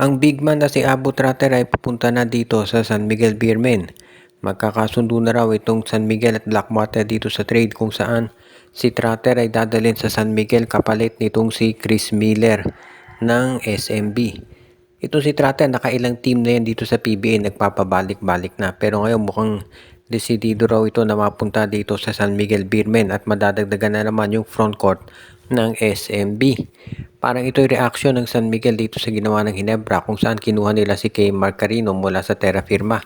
Ang big man na si Abu Tratter ay pupunta na dito sa San Miguel Beermen. Magkakasundo na raw itong San Miguel at Blackwater dito sa trade kung saan si Tratter ay dadalhin sa San Miguel kapalit nitong si Chris Miller ng SMB. Itong si Tratter, nakailang team na yan dito sa PBA, nagpapabalik-balik na. Pero ngayon mukhang desidido raw ito na mapunta dito sa San Miguel Beermen at madadagdagan na naman yung front court ng SMB. Parang ito'y reaction ng San Miguel dito sa ginawa ng Ginebra kung saan kinuha nila si Kay Marcarino mula sa Terra Firma.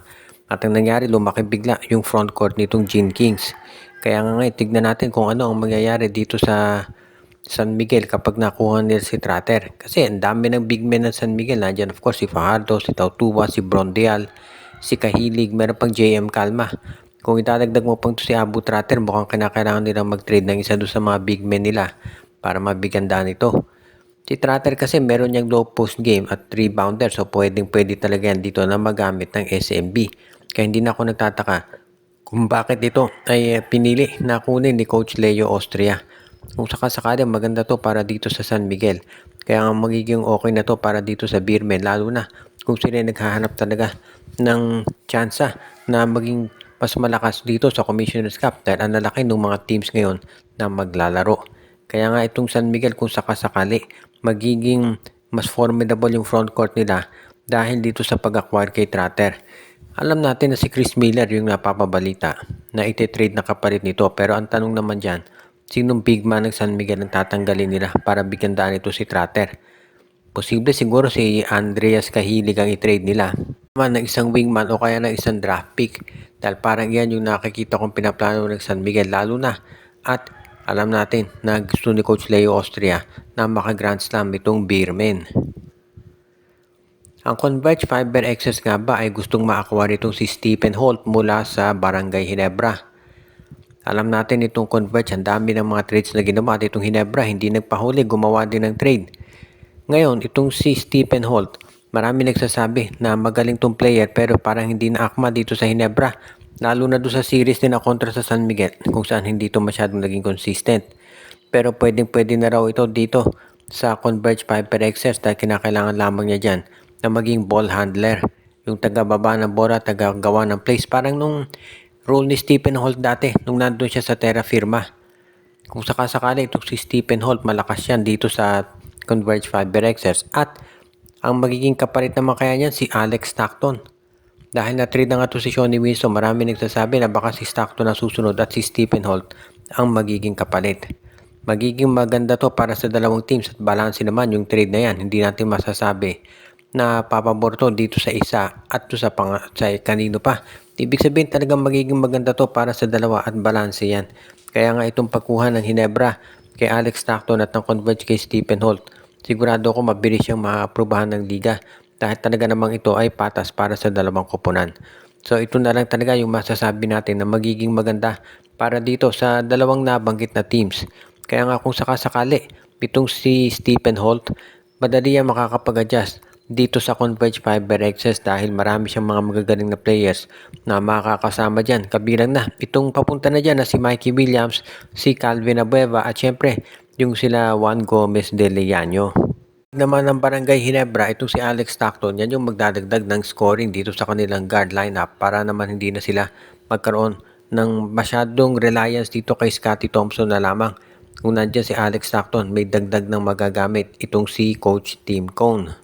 At ang nangyari, lumaki bigla yung front court nitong Gene Kings. Kaya nga ngayon, tignan natin kung ano ang mangyayari dito sa San Miguel kapag nakuha nila si Tratter. Kasi ang dami ng big men ng San Miguel. Nandiyan of course si Fajardo, si Tautuba, si Brondial, si Kahilig, meron pang JM Calma. Kung idadagdag mo pang si Abu Tratter, mukhang kinakailangan nilang mag-trade ng isa doon sa mga big men nila para mabigandaan ito. Si Tratter kasi meron niyang low post game at rebounder, so pwede talaga yan dito na magamit ng SMB. Kaya hindi na ako nagtataka kung bakit ito ay pinili na kunin ni Coach Leo Austria. Kung sakasakali maganda to para dito sa San Miguel. Kaya nga magiging okay na to para dito sa Beermen, lalo na kung sila naghahanap talaga ng tsansa na maging mas malakas dito sa Commissioner's Cup dahil ang lalaki ng mga teams ngayon na maglalaro. Kaya nga itong San Miguel kung sakasakali magiging mas formidable yung front court nila dahil dito sa pag-acquire kay Tratter. Alam natin na si Chris Miller yung napapabalita na iti-trade na kapalit nito, pero ang tanong naman dyan, sinong big man ng San Miguel ang tatanggalin nila para bigandaan ito si Tratter? Posible siguro si Andreas Kahilig ang i-trade nila ng isang wingman o kaya ng isang draft pick dahil parang yan yung nakikita kong pinaplano ng San Miguel, lalo na at alam natin na gusto ni Coach Leo Austria na maka-Grand Slam itong Beermen. Ang Converge Fiber Excess nga ba ay gustong ma-acquire itong si Stephen Holt mula sa Barangay Ginebra. Alam natin itong Converge, ang dami ng mga trades na ginawa at itong Ginebra hindi nagpahuli, gumawa din ng trade. Ngayon, itong si Stephen Holt, marami nagsasabi na magaling tong player pero parang hindi na akma dito sa Ginebra. Lalo na doon sa series din na kontra sa San Miguel kung saan hindi ito masyadong naging consistent. Pero pwede na raw ito dito sa Converge Fiber Excess dahil kinakailangan lamang niya dyan na maging ball handler. Yung taga-baba ng bola, taga-gawa ng plays. Parang nung role ni Stephen Holt dati nung nandun siya sa Terra Firma. Kung sakasakali itong si Stephen Holt, malakas yan dito sa Converge Fiber Excess. At ang magiging kapalit naman kaya niyan si Alex Stockton. Dahil na-trade na nga ito si Shawnee Wilson, marami nagsasabi na baka si Stockton ang susunod at si Stephen Holt ang magiging kapalit. Magiging maganda to para sa dalawang teams at balance naman yung trade na yan. Hindi natin masasabi na papabor to dito sa isa at to sa kanino pa. Ibig sabihin talagang magiging maganda to para sa dalawa at balance yan. Kaya nga itong pagkuha ng Ginebra kay Alex Stockton at ng Converge kay Stephen Holt, sigurado ko mabilis siyang maaprobahan ng liga dahil talaga namang ito ay patas para sa dalawang koponan. So ito na lang talaga yung masasabi natin na magiging maganda para dito sa dalawang nabanggit na teams. Kaya nga kung sakasakali, itong si Stephen Holt, madali yan makakapag-adjust dito sa Converge Fiber Excess dahil marami siyang mga magagaling na players na makakasama dyan. Kabilang na itong papunta na dyan na si Mikey Williams, si Calvin Abueva at syempre yung sila Juan Gomez de Leano. Naman ng Barangay Ginebra, itong si Alex Stockton, yan yung magdadagdag ng scoring dito sa kanilang guard lineup para naman hindi na sila magkaroon ng masyadong reliance dito kay Scottie Thompson na lamang. Kung nandiyan si Alex Stockton, may dagdag ng magagamit itong si Coach Tim Cone.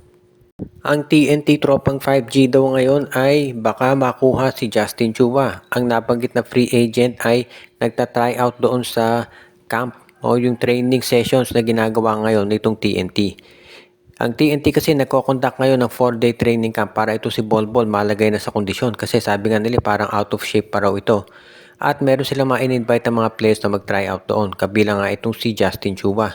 Ang TNT Tropang 5G daw ngayon ay baka makuha si Justin Chua. Ang nabanggit na free agent ay nagta-try out doon sa camp o yung training sessions na ginagawa ngayon nitong TNT. Ang TNT kasi nagko-conduct ngayon ng 4-day training camp para ito si Bolbol malagay na sa kondisyon kasi sabi nga nila parang out of shape pa raw ito. At meron silang mga in-invite ng mga players na mag-try out doon. Kabilang nga itong si Justin Chua.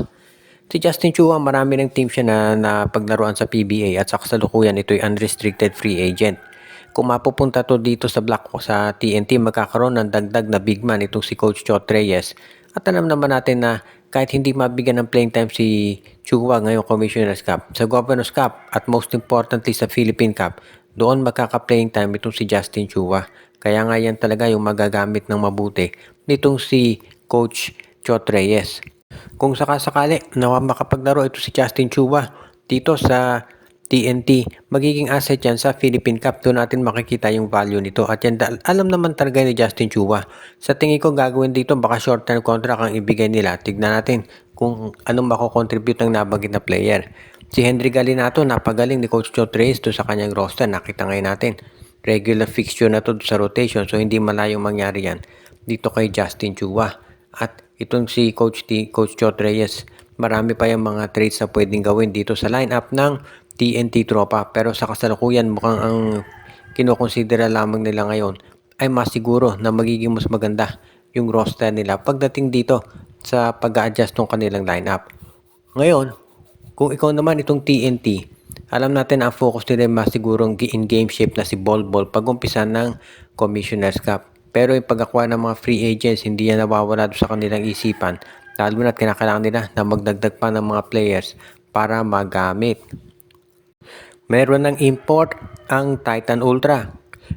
Si Justin Chua, marami ng team siya na paglaruan sa PBA at sa kasalukuyan ito'y unrestricted free agent. Kung mapupunta to dito sa block sa TNT, magkakaroon ng dagdag na big man itong si Coach Chot Reyes. At alam naman natin na kahit hindi mabigyan ng playing time si Chua ngayong Commissioner's Cup, sa Governor's Cup at most importantly sa Philippine Cup, doon magkaka-playing time itong si Justin Chua. Kaya nga yan talaga yung magagamit ng mabuti nitong si Coach Chot Reyes. Kung sakasakali na makapaglaro ito si Justin Chua dito sa TNT, magiging asset yan sa Philippine Cup. Doon natin makikita yung value nito. At yan, alam naman talaga ni Justin Chua. Sa tingin ko gagawin dito, baka short-term contract ang ibigay nila. Tignan natin kung anong mako-contribute ng nabanggit na player. Si Henry Galinato, napagaling ni Coach Chot Reyes doon sa kanyang roster. Nakita ngayon natin. Regular fixture na to sa rotation, so hindi malayong mangyari yan dito kay Justin Chua. At itong si Coach Chot Reyes, marami pa yung mga trades na pwedeng gawin dito sa lineup ng TNT Tropa, pero sa kasalukuyan mukhang ang kinokonsidera lamang nila ngayon ay mas siguro na magiging mas maganda yung roster nila pagdating dito sa pag-a-adjust ng kanilang lineup. Ngayon, kung ikaw naman itong TNT, alam natin ang focus nila mas sigurong in-game shape na si Bol pag umpisa ng Commissioner's Cup. Pero yung pag-acquire ng mga free agents, hindi yan nawawala sa kanilang isipan, lalo na't kinakailangan nila na magdagdag pa ng mga players para magamit. Meron ng import ang Titan Ultra.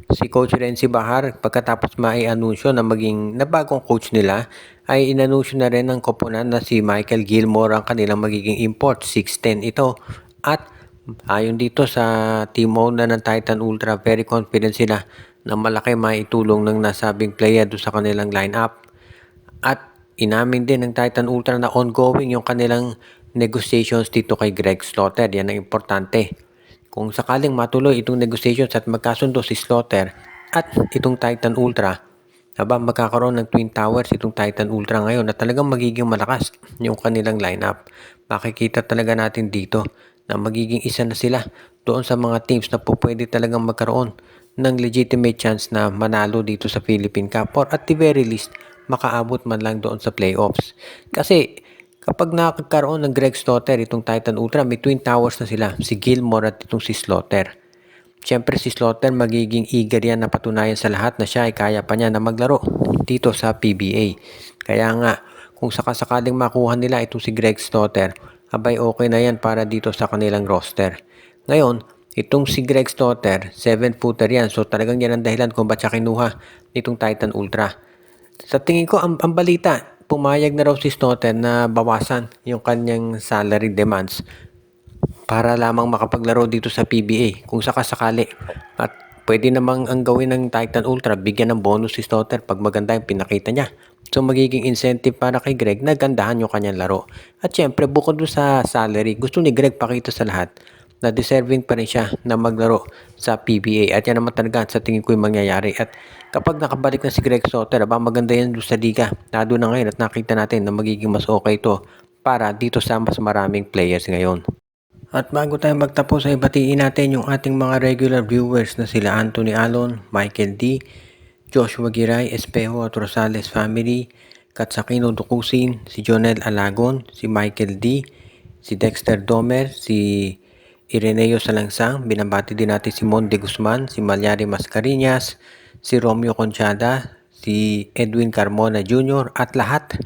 Si Coach Renzi Bahar, pagkatapos mai-anunsyo na maging na bagong coach nila, ay inanunsyo na rin ng koponan na si Michael Gilmore ang kanilang magiging import. 6'10 ito. At ayon dito sa team owner ng Titan Ultra, very confident sila na malaki maitulong ng nasabing player doon sa kanilang lineup. At inamin din ng Titan Ultra na ongoing yung kanilang negotiations dito kay Greg Slaughter. Yan ang importante. Kung sakaling matuloy itong negotiations at magkasundo si Slaughter at itong Titan Ultra, magkakaroon ng Twin Towers itong Titan Ultra ngayon na talagang magiging malakas yung kanilang lineup. Makikita talaga natin dito na magiging isa na sila doon sa mga teams na pwede talagang magkaroon ng legitimate chance na manalo dito sa Philippine Cup or at the very least makaabot man lang doon sa playoffs. Kasi kapag nakakaroon ng Greg Slaughter, itong Titan Ultra, may Twin Towers na sila, si Gilmore at itong si Slaughter. Siyempre si Slaughter magiging eager yan na patunayan sa lahat na siya ay kaya pa niya na maglaro dito sa PBA. Kaya nga, kung sakasakaling makuha nila itong si Greg Slaughter, abay okay na yan para dito sa kanilang roster. Ngayon, itong si Greg Slaughter, 7-footer yan. So talagang yan ang dahilan kung ba't siya kinuha nitong Titan Ultra. Sa tingin ko, ang balita, pumayag na raw si Slaughter na bawasan yung kanyang salary demands para lamang makapaglaro dito sa PBA kung sakasakali. At pwede namang ang gawin ng Titan Ultra, bigyan ng bonus si Slaughter pag maganda yung pinakita niya. So magiging incentive para kay Greg na gandahan yung kanyang laro. At syempre bukod doon sa salary, gusto ni Greg pakita sa lahat na deserving pa rin siya na maglaro sa PBA. At yan naman talaga sa tingin ko yung mangyayari. At kapag nakabalik na si Greg Slaughter, maganda yan doon sa liga. Lalo na ngayon at nakita natin na magiging mas okay ito para dito sa mas maraming players ngayon. At bago tayo magtapos ay batiin natin yung ating mga regular viewers na sila Anthony Alon, Michael D, Joshua Giray, Espejo at Rosales family, Katsakino Dukusin, si Jonel Alagon, si Michael D, si Dexter Domer, si Ireneo Salangsang, binabati din natin si Mon de Guzman, si Malyari Mascareñas, si Romeo Conchada, si Edwin Carmona Jr. at lahat